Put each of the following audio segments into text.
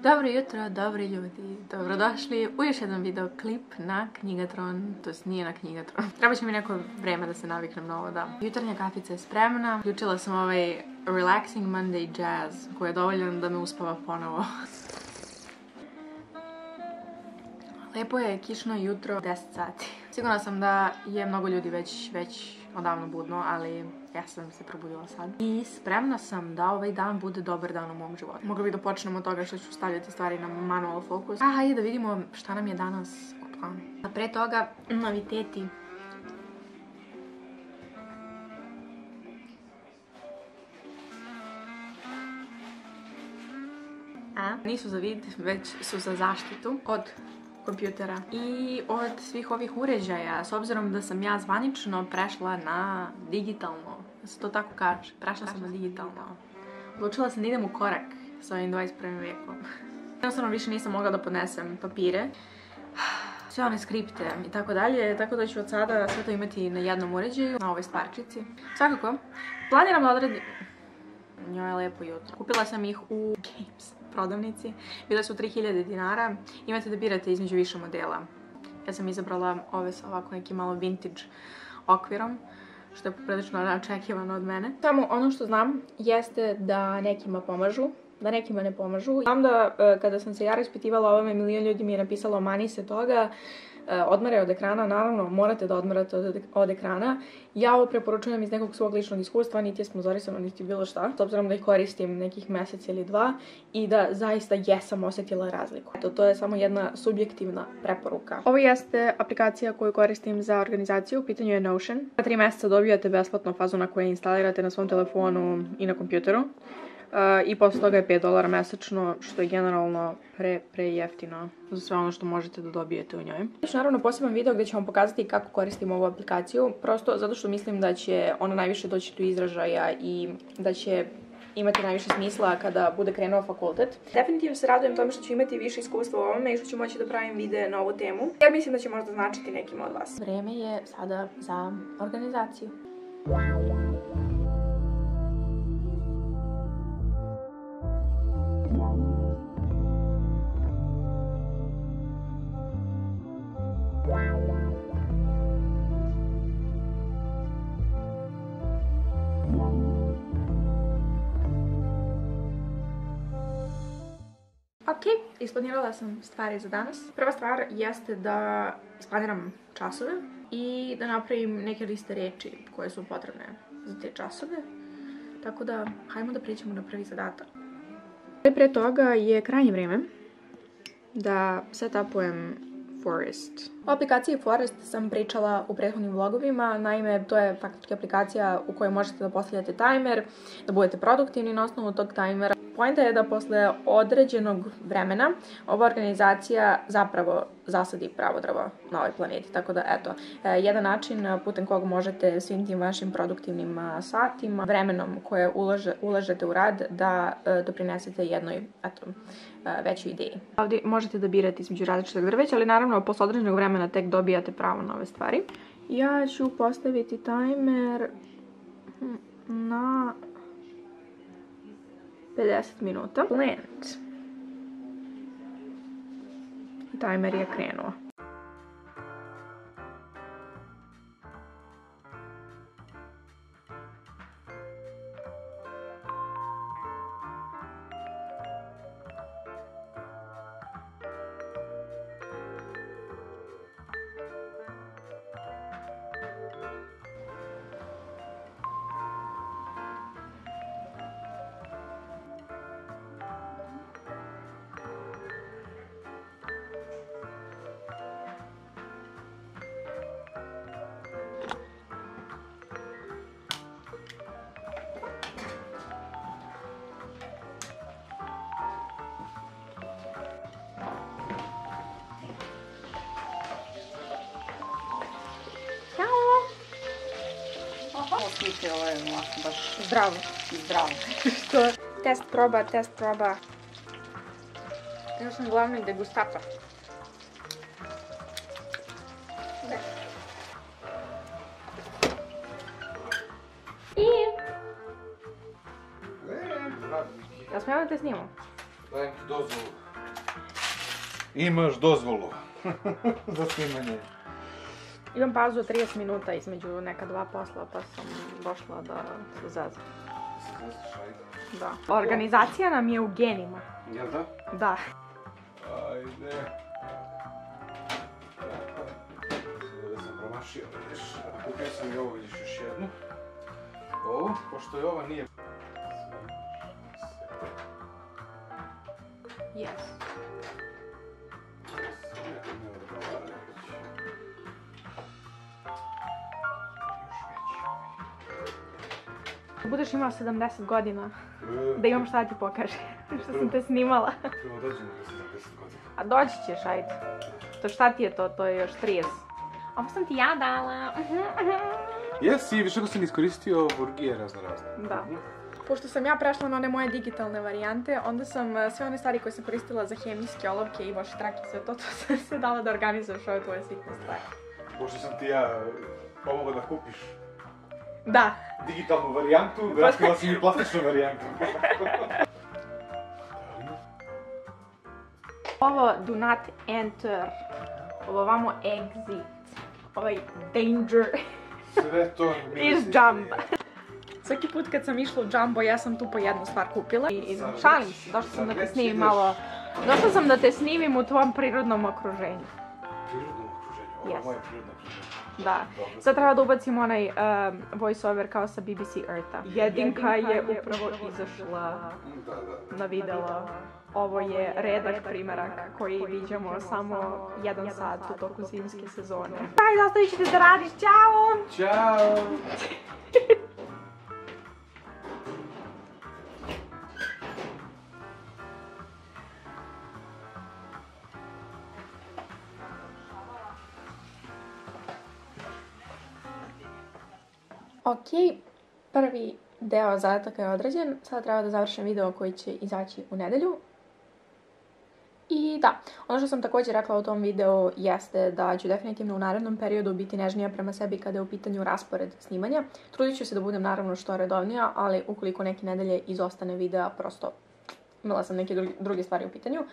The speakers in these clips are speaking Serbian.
Dobro jutro, dobri ljudi, dobrodošli u još jedan video klip na Knjigatron, to jest nije na Knjigatron. Treba će mi neko vreme da se naviknem na ovo, da. Jutarnja kafica je spremna, uključila sam ovaj Relaxing Monday Jazz koji je dovoljan da me uspava ponovo. Lepo je kišno jutro, 10 sati. Sigurna sam da je mnogo ljudi već odavno budno, ali ja sam se probudila sad. I spremna sam da ovaj dan bude dobar dan u mom životu. Mogla bih da počnem od toga što ću stavljati stvari na manual focus. Hajde da vidimo šta nam je danas u planu. A pre toga, noviteti. Nisu za vid, već su za zaštitu od kompjutera i od svih ovih uređaja, s obzirom da sam ja zvanično prešla na digitalno. Da se to tako kaže, prešla sam na digitalno. Odlučila sam da idem u korak s ovim 21. vekom. Jednostavno više nisam mogla da podnesem papire, sve one skripte i tako dalje, tako da ću od sada sve to imati na jednom uređaju, na ovoj stvarčici. Svakako, planiram da odredim... Njoj je lepo jutro. Kupila sam ih u Games prodavnici. Bile su 3000 dinara. Imate da birate između više modela. Ja sam izabrala ove sa ovako nekim malo vintage okvirom, što je poprilično neočekivano od mene. Samo ono što znam jeste da nekima pomažu, da nekima ne pomažu. Znam da kada sam se ja raspitivala o ovome, milion ljudi mi je napisalo mani se toga, odmare od ekrana. Naravno, morate da odmarate od ekrana. Ja ovo preporučujem iz nekog svog ličnog iskustva, niti je sponzorisano, niti bilo šta, s obzirom da ih koristim nekih mesec ili dva i da zaista jesam osjetila razliku. Eto, to je samo jedna subjektivna preporuka. Ovo jeste aplikacija koju koristim za organizaciju, u pitanju je Notion. 3 meseca dobijate besplatno fazu na koje instalirate na svom telefonu i na kompjuteru. I posle toga je $5 mesečno, što je generalno pre jeftino za sve ono što možete da dobijete u njoj. Još naravno poseban video gdje ću vam pokazati kako koristim ovu aplikaciju, prosto zato što mislim da će ona najviše doći do izražaja i da će imati najviše smisla kada bude krenuo fakultet. Definitivno se radujem tome što ću imati više iskustva u ovome i što ću moći da pravim videe na ovu temu, jer mislim da će možda značiti nekima od vas. Vreme je sada za organizaciju. Ok, isplanirala sam stvari za danas. Prva stvar jeste da isplaniram časove i da napravim neke liste reči koje su potrebne za te časove. Tako da, hajmo da priđemo na prvi zadatak. Pre toga je krajnje vreme da setupujem Forest. O aplikaciji Forest sam pričala u prethodnim vlogovima, naime to je faktički aplikacija u kojoj možete da postavljate timer, da budete produktivni na osnovu tog timera. Poenta je da posle određenog vremena ova organizacija zapravo zasadi pravo drvo na ovoj planeti. Tako da, eto, jedan način putem kog možete svim tim vašim produktivnim satima, vremenom koje ulažete u rad, da doprinesete jednoj, eto, većoj ideji. Ovdje možete da birate između različitog drveća, ali naravno posle određenog vremena tek dobijate pravo na ove stvari. Ja ću postaviti timer na 50 minuta. Plant. Timer je krenuo. Ovo je ovako baš Zdravo. zdravo. Što? Test proba. Ja sam glavni degustator. Ja smijem da te snimam? Dajem ti dozvolu. Imaš dozvolu za snimanje. Imam pauzu od 30 minuta između neka dva posla, pa sam došla da se zazam. Da. Organizacija nam je u genima. Jel da? Da. Ajde. Da sam promašio, vidiš. Kupio sam i ovo, vidiš, još jednu. Ovo, pošto je ova nije... Yes. Budeš imao 70 godina, da imam šta ti pokaže, što sam te snimala. Prvo dođemo do 70 godina. A doći ćeš, ajde. To šta ti je to? To je još 30. Ovo sam ti ja dala. Jesi, više ako sam iskoristio burgije razno. Da. Pošto sam ja prešla na one moje digitalne varijante, onda sam sve one stvari koje sam koristila za hemijske olovke i voštrake i sve to sam se dala da organizuješ ove tvoje sitne stvari. Pošto sam ti ja pomogla da kupiš Da. digitalnu varijantu, vratila si mi plastičnu varijantu. Ovo do not enter, ovo vamo exit, ovaj danger Sve to is jump. Svaki put kad sam išla u Jumbo, ja sam tu po jednu stvar kupila. Šalim se, došla sam da te snimim malo. Došla sam da te snimim u tvom prirodnom okruženju. Prirodnom okruženju? Ovo je moje prirodno okruženje. Da. Sad treba da ubacim onaj voice over kao sa BBC Eartha. Jedinka je upravo izašla na video. Ovo je redak primerak koji viđamo samo 1 sat u toku zimske sezone. Ajde, ostavit ću te da radiš, ćao! Ćao! Ok, prvi deo zadataka je odrađen, sada treba da završim video koji će izaći u nedelju. I da, ono što sam također rekla u tom videu jeste da ću definitivno u narednom periodu biti nežnija prema sebi kada je u pitanju raspored snimanja. Trudit ću se da budem naravno što redovnija, ali ukoliko neke nedelje izostane videa, prosto imala sam neke druge stvari u pitanju.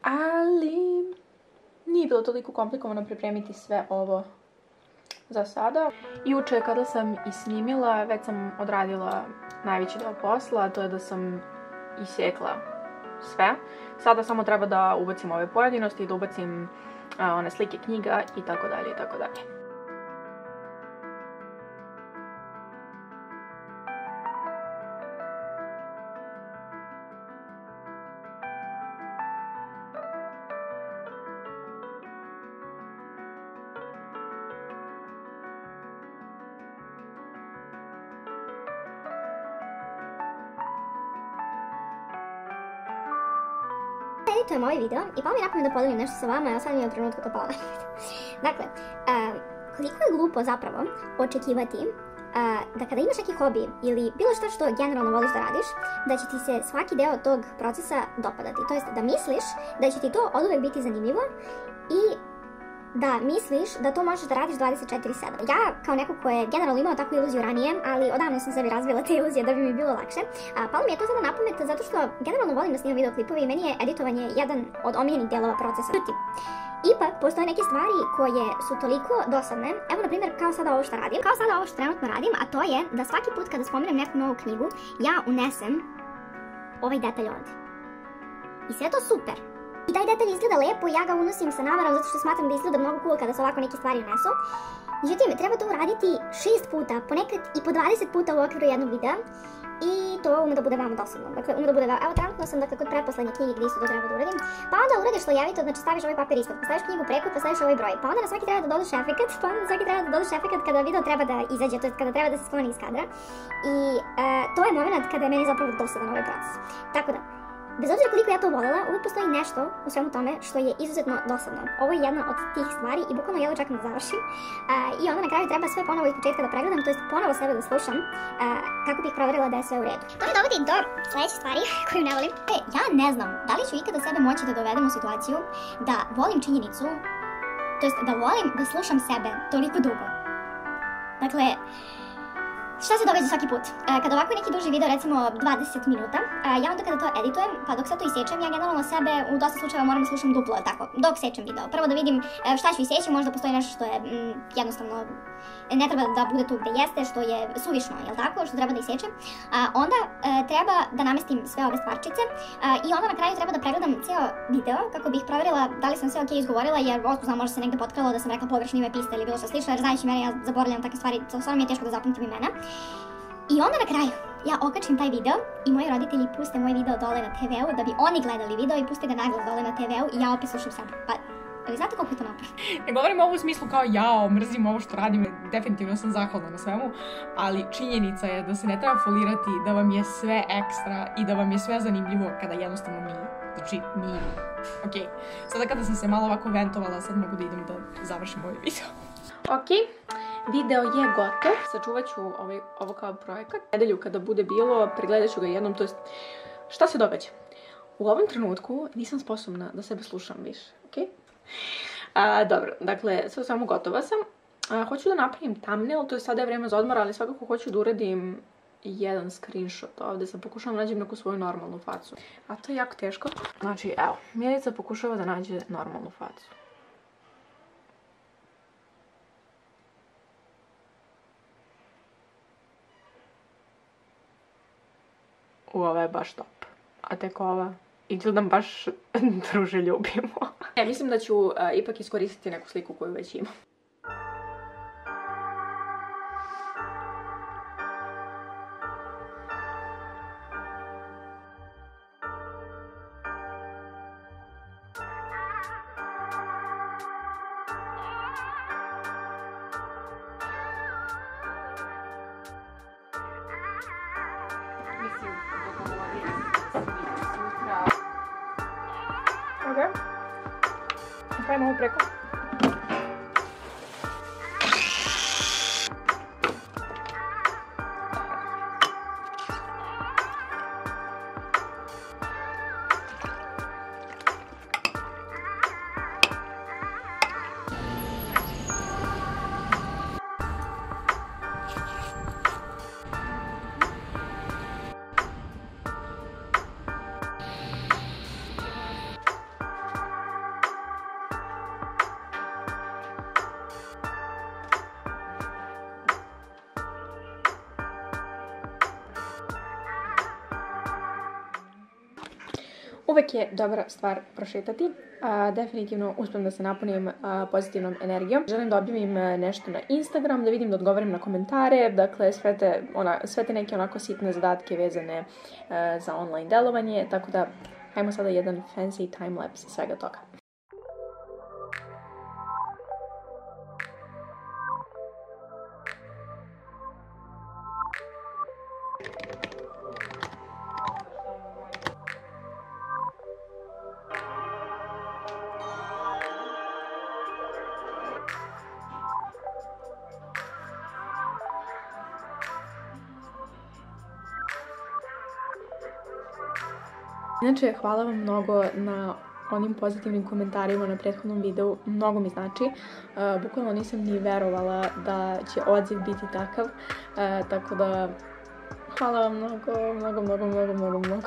Ali nije bilo toliko komplikovano pripremiti sve ovo za sada. Juče kada sam i snimila, već sam odradila najveći deo posla, to je da sam isjekla sve. Sada samo treba da ubacim ove pojedinosti, da ubacim one slike knjiga i tako dalje i tako dalje. Editujem ovaj video i pao mi napamet da podelim nešto sa vama, a sad mi je u trenutku to palo na pamet. Dakle, koliko je glupo zapravo očekivati da kada imaš neki hobi ili bilo što generalno voliš da radiš, da će ti se svaki deo tog procesa dopadati. To jest da misliš da će ti to oduvek biti zanimljivo i da misliš da to možeš da radiš 24/7. Ja, kao neko ko je generalno imao takvu iluziju ranije, ali odavno sam sebi razvila te iluzije da bi mi bilo lakše, palo mi je to sada na pamet zato što generalno volim da snimam videoklipove i meni je editovanje jedan od omiljenih dijelova procesa. Ipak, postoje neke stvari koje su toliko dosadne, evo na primjer kao sada ovo što radim, kao sada ovo što trenutno radim, a to je da svaki put kada spomenem neku novu knjigu, ja unesem ovaj detalj ovdje. I sve to super. I taj detalj izgleda lepo i ja ga unosim sa namarom zato što smatram da izgleda mnogo cool kada se ovako neke stvari unesu. Međutim, treba to uraditi 6 puta, ponekad i po 20 puta u okviru jednog videa. I to ume da bude vama dosadno. Dakle, ume da bude evo trenutno sam kod pretposlednje knjige gdje isto to treba da uradim. Pa onda uradiš slojevito, znači staviš ovaj papir ispod, pa staviš knjigu preko, pa staviš ovaj broj. Pa onda na svaki treba da dodaš efekat, kada video treba da izađe, to je kada treba da se skloni iz kadra. I to je moment kada je meni zapravo dosadan ovaj proces. Tako da, bez obzira koliko ja to voljela, uvijek postoji nešto u svemu tome što je izuzetno dosadno. Ovo je jedna od tih stvari i bukvalno jedva čekam da završim. I onda na kraju treba sve ponovo iz početka da pregledam, to jest ponovo sebe da slušam kako bih proverila da je sve u redu. To me dovodi do sljedeće stvari koju ne volim. Ja ne znam da li ću ikada sebe moći da dovedem u situaciju da volim činjenicu, to jest da volim da slušam sebe toliko dugo. Dakle, Šta se događa svaki put? Kada ovako neki duži video, recimo 20 minuta, ja onda kada to editujem, pa dok sad to isječem, ja generalno sebe u dosta slučajeva moram da slušam duplo, tako, dok sečem video. Prvo da vidim šta ću isjeći, možda postoji nešto što je jednostavno ne treba da bude tu gde jeste, što je suvišno, jel tako, što treba da isječem. Onda treba da namestim sve ove stvarčice i onda na kraju treba da pregledam ceo video kako bih provjerila da li sam sve ok izgovorila, jer otko znam, možda se negde potkralo da sam rekla pogrešno ime piste ili bilo što slično, jer znajući mene ja zaboravljam takve stvari, stvarno mi je teško da zapamtim imena. I onda na kraju ja okačim taj video i moji roditelji puste moj video dole na TV-u da bi oni gledali video i puste ga naglas dole na TV-u i ja opet slušam sebe. Pa, ali znate koliko je to napor? Ne govorim ovo u smislu kao jao, mrzim ovo što radim, definitivno sam zahvalna na svemu, ali činjenica je da se ne treba folirati da vam je sve ekstra i da vam je sve zanimljivo kada jednostavno nije. Znači, nije. Okej, sada kada sam se malo ovako ventovala, sad mogu da idem da završim ovaj video. Okej, video je gotov. Sačuvat ću ovo kao projekat. Nedelju kada bude bilo, pregledat ću ga jednom, to jest, šta se događa? U ovom trenutku nisam sposobna da sebe slušam više, okej? Dobro, dakle, sve samo gotova sam. Hoću da napravim thumbnail, to je sada je vreme za odmor, ali svakako hoću da uradim jedan screenshot ovde. Sam pokušavam da nađem neku svoju normalnu facu. A to je jako teško. Znači, evo, Milica pokušava da nađe normalnu facu. Ova je baš top. A tek ova izgledam baš druželjubimo. Mislim da ću ipak iskoristiti neku sliku koju već imam. Okej. Napravimo ovo preko. Uvek je dobra stvar prošetati, definitivno uspem da se napunim pozitivnom energijom. Želim da objavim nešto na Instagram, da vidim da odgovorim na komentare, dakle sve te neke onako sitne zadatke vezane za online delovanje, tako da hajmo sada jedan fancy timelapse svega toga. Inače, hvala vam mnogo na onim pozitivnim komentarima na prethodnom videu, mnogo mi znači. Bukvalno nisam ni verovala da će odziv biti takav, tako da hvala vam mnogo.